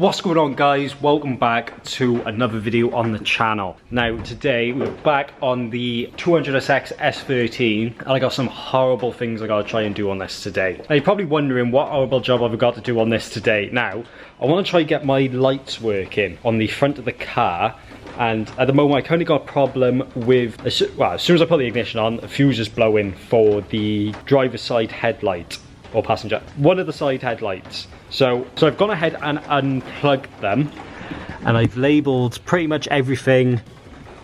What's going on, guys? Welcome back to another video on the channel. Now today we're back on the 200SX S13 and I got some horrible things I gotta try and do on this today. Now you're probably wondering what horrible job I've got to do on this today. Now I want to try and get my lights working on the front of the car, and at the moment I kind of got a problem with, well, as soon as I put the ignition on, a fuse is blowing for the driver's side headlight, or passenger, one of the side headlights. So I've gone ahead and unplugged them, and I've labelled pretty much everything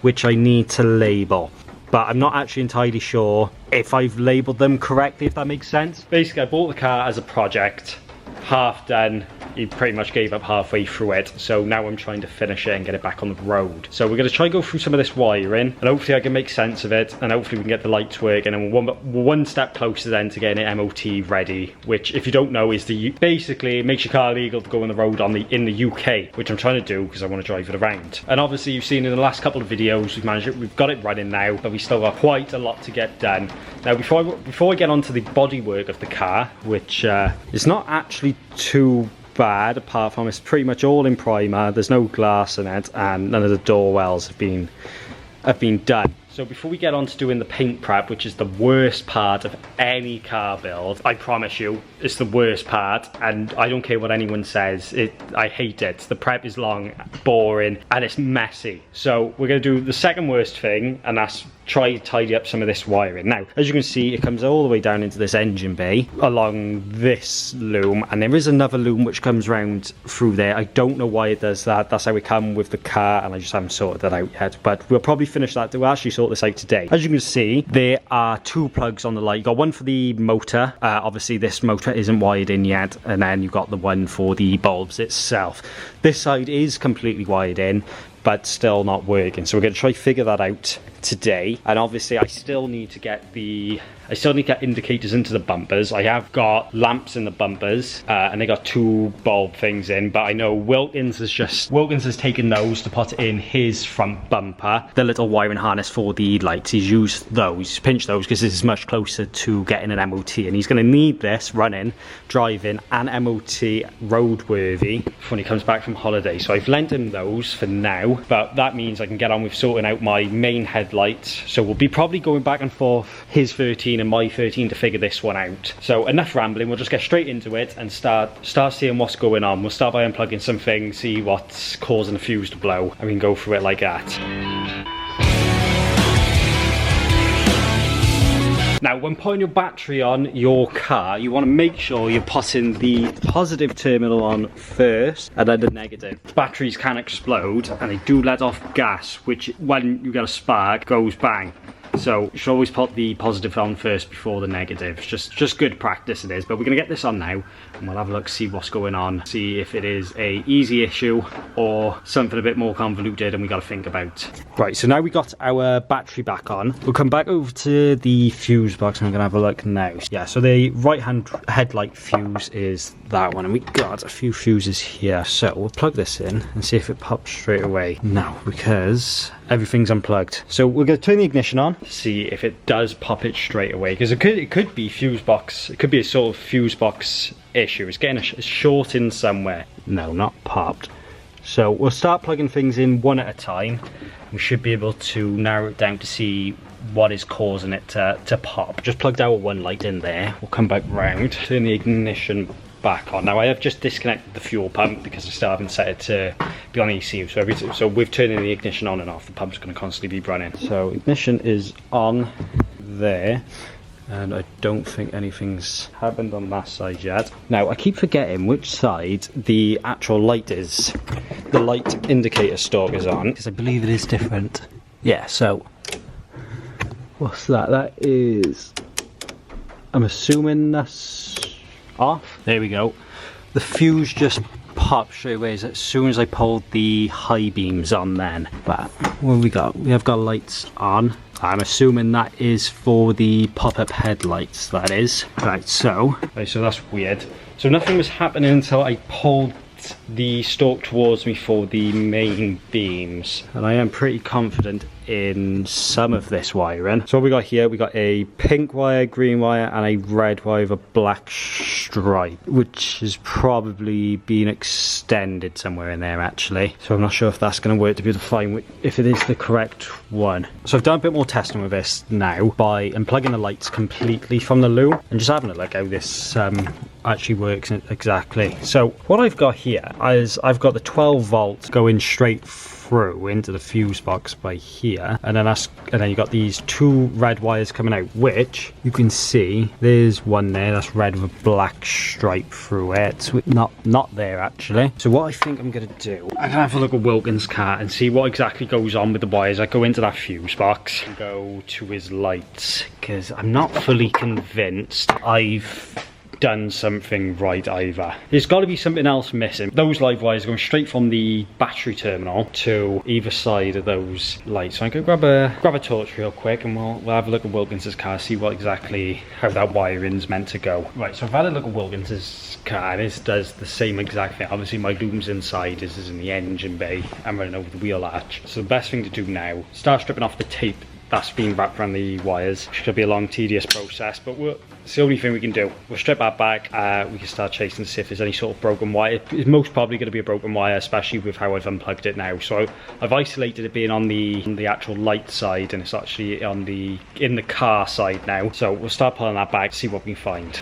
which I need to label, but I'm not actually entirely sure if I've labelled them correctly, if that makes sense. Basically I bought the car as a project, half done. He pretty much gave up halfway through it, so now I'm trying to finish it and get it back on the road. So we're going to try and go through some of this wiring, and hopefully I can make sense of it, and hopefully we can get the lights working, and we're one step closer then to getting it MOT ready, which, if you don't know, is basically it makes your car legal to go on the road in the UK, which I'm trying to do because I want to drive it around. And obviously you've seen in the last couple of videos we've got it running now, but we still got quite a lot to get done. Now before I get onto the bodywork of the car, which is not actually too bad, apart from it's pretty much all in primer, there's no glass in it, and none of the door wells have been done. So before we get on to doing the paint prep, which is the worst part of any car build, I promise you, it's the worst part, and I don't care what anyone says, I hate it. The prep is long, boring, and it's messy. So we're going to do the second worst thing, and that's try to tidy up some of this wiring. Now, as you can see, it comes all the way down into this engine bay, along this loom, and there is another loom which comes round through there. I don't know why it does that. That's how it comes with the car, and I just haven't sorted that out yet, but we'll probably finish that. We'll actually sort this out today. As you can see, there are two plugs on the light. You've got one for the motor. Obviously this motor isn't wired in yet, and then you've got the one for the bulbs itself. This side is completely wired in, but still not working, so we're going to try to figure that out today. And obviously I still need to get indicators into the bumpers. I have got lamps in the bumpers, and they got two bulb things in, but I know Wilkins has taken those to put in his front bumper, the little wiring harness for the lights. He's used those, pinched those, because this is much closer to getting an MOT, and he's going to need this running, driving, and MOT roadworthy when he comes back from holiday. So I've lent him those for now, but that means I can get on with sorting out my main headlights. So we'll be probably going back and forth, his 13 and my 13, to figure this one out. So enough rambling, we'll just get straight into it and start seeing what's going on. We'll start by unplugging something, see what's causing the fuse to blow, and we can go through it like that. Now, when putting your battery on your car, you want to make sure you're putting the positive terminal on first and then the negative. Batteries can explode and they do let off gas, which when you get a spark goes bang. So you should always put the positive on first before the negative. It's just good practice it is. But we're going to get this on now and we'll have a look, see what's going on, see if it is a easy issue or something a bit more convoluted and we got to think about. Right, so now we got our battery back on. We'll come back over to the fuse box and we're going to have a look now. Yeah, so the right hand headlight fuse is that one, and we got a few fuses here. So we'll plug this in and see if it pops straight away. No, because everything's unplugged. So we're going to turn the ignition on, see if it does pop it straight away, because it could be fuse box. It could be a sort of fuse box issue. It's getting a short in somewhere. No, not popped. So we'll start plugging things in one at a time. We should be able to narrow it down to see what is causing it to pop. Just plugged our one light in there. We'll come back round, turn the ignition back on. Now I have just disconnected the fuel pump because I still haven't set it to be on ECU. So with turning the ignition on and off, the pump's going to constantly be running. So ignition is on there, and I don't think anything's happened on that side yet. Now I keep forgetting which side the actual light is. The light indicator stalk is on, because I believe it is different. Yeah, so what's that? That is, I'm assuming that's off. There we go. The fuse just popped straight away as soon as I pulled the high beams on then. But what have we got? We have got lights on. I'm assuming that is for the pop-up headlights, that is. Right, so that's weird. So nothing was happening until I pulled the stalk towards me for the main beams, and I am pretty confident in some of this wiring. So what we got here, we got a pink wire, green wire, and a red wire with a black stripe, which has probably been extended somewhere in there actually. So I'm not sure if that's going to work to be able to find if it is the correct one. So I've done a bit more testing with this now by unplugging the lights completely from the loo and just having a look how this actually works exactly. So what I've got here is I've got the 12 volts going straight through into the fuse box by here, and then you got these two red wires coming out, which you can see there's one there that's red with a black stripe through it. So not there actually. So what I think I'm gonna do, I'm gonna have a look at Wilkins' car and see what exactly goes on with the wires. I go into that fuse box and go to his lights, because I'm not fully convinced I've done something right either. There's got to be something else missing. Those live wires are going straight from the battery terminal to either side of those lights. So I'm going to grab a torch real quick and we'll have a look at Wilkins' car, see what exactly how that wiring's meant to go. Right, so I've had a look at Wilkins' car. This does the same exact thing. Obviously my loom's inside, this is in the engine bay. I'm running over the wheel arch. So the best thing to do now, start stripping off the tape that's been wrapped around the wires. Should be a long, tedious process, but it's the only thing we can do. We'll strip that back, we can start chasing to see if there's any sort of broken wire. It's most probably going to be a broken wire, especially with how I've unplugged it now. So I've isolated it being on the actual light side, and it's actually in the car side now. So we'll start pulling that back, see what we can find.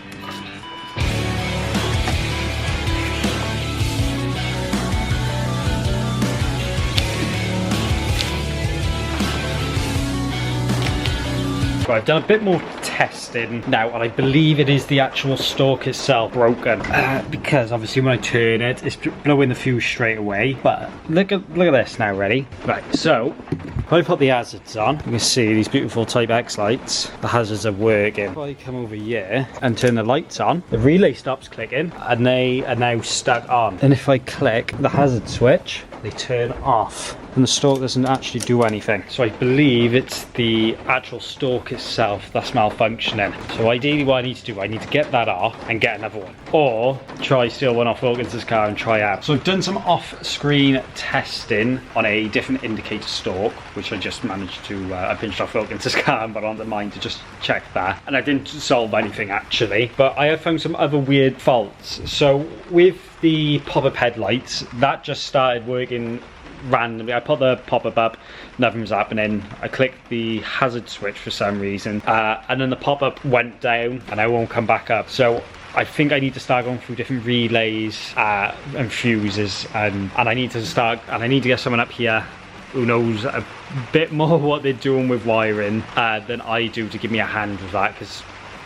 I've done a bit more testing now, and I believe it is the actual stalk itself broken, because obviously when I turn it, it's blowing the fuse straight away. But look at this now. Ready? Right, so if I put the hazards on, you can see these beautiful Type X lights. The hazards are working. If I come over here and turn the lights on, the relay stops clicking and they are now stuck on. And if I click the hazard switch, they turn off and the stalk doesn't actually do anything. So I believe it's the actual stalk itself that's malfunctioning. So ideally what I need to do, I need to get that off and get another one, or try steal one off Wilkins' car and try out. So I've done some off-screen testing on a different indicator stalk, which I just managed to, I pinched off Wilkins' car and put onto mine to just check that, and I didn't solve anything actually, but I have found some other weird faults. So with the pop-up headlights, that just started working randomly. I put the pop-up up, nothing's happening. I clicked the hazard switch for some reason, and then the pop-up went down and I won't come back up. So I think I need to start going through different relays and fuses, and I need to get someone up here who knows a bit more what they're doing with wiring than I do to give me a hand with that, because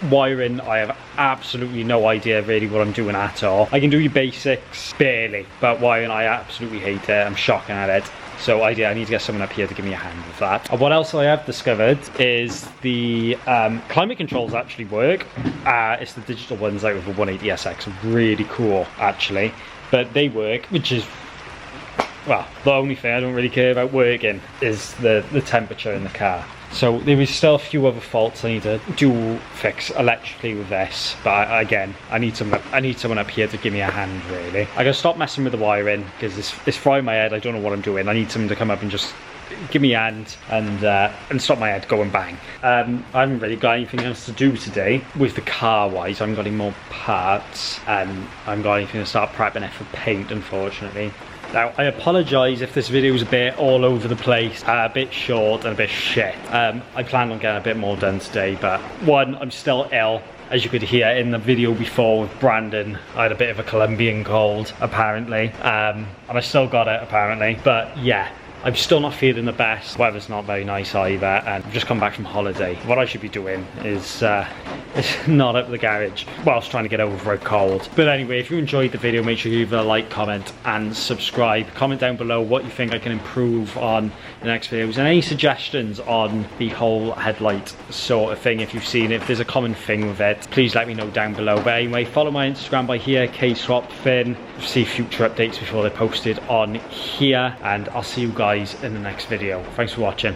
wiring, I have absolutely no idea really what I'm doing at all. I can do your basics barely, but wiring, I absolutely hate it. I'm shocking at it. So I need to get someone up here to give me a hand with that. And what else I have discovered is the climate controls actually work. It's the digital ones out of the 180SX, really cool actually, but they work, which is, well, the only thing I don't really care about working is the temperature in the car. So there is still a few other faults I need to fix electrically with this, but again, I need someone up here to give me a hand really. I gotta stop messing with the wiring because it's frying my head. I don't know what I'm doing. I need someone to come up and just give me a hand and stop my head going bang. I haven't really got anything else to do today with the car wise. I haven't got any more parts, and I haven't got anything to start prepping it for paint, unfortunately. Now, I apologise if this video is a bit all over the place, a bit short and a bit shit. I planned on getting a bit more done today, but one, I'm still ill. As you could hear in the video before with Brandon, I had a bit of a Colombian cold, apparently. And I still got it, apparently. But yeah, I'm still not feeling the best. Weather's not very nice either, and I've just come back from holiday. What I should be doing is not at the garage whilst trying to get over a cold. But anyway, if you enjoyed the video, make sure you leave a like, comment and subscribe. Comment down below what you think I can improve on the next videos, and any suggestions on the whole headlight sort of thing. If you've seen it, if there's a common thing with it, please let me know down below. But anyway, follow my Instagram by here, kswapfin. See future updates before they're posted on here, and I'll see you guys in the next video. Thanks for watching.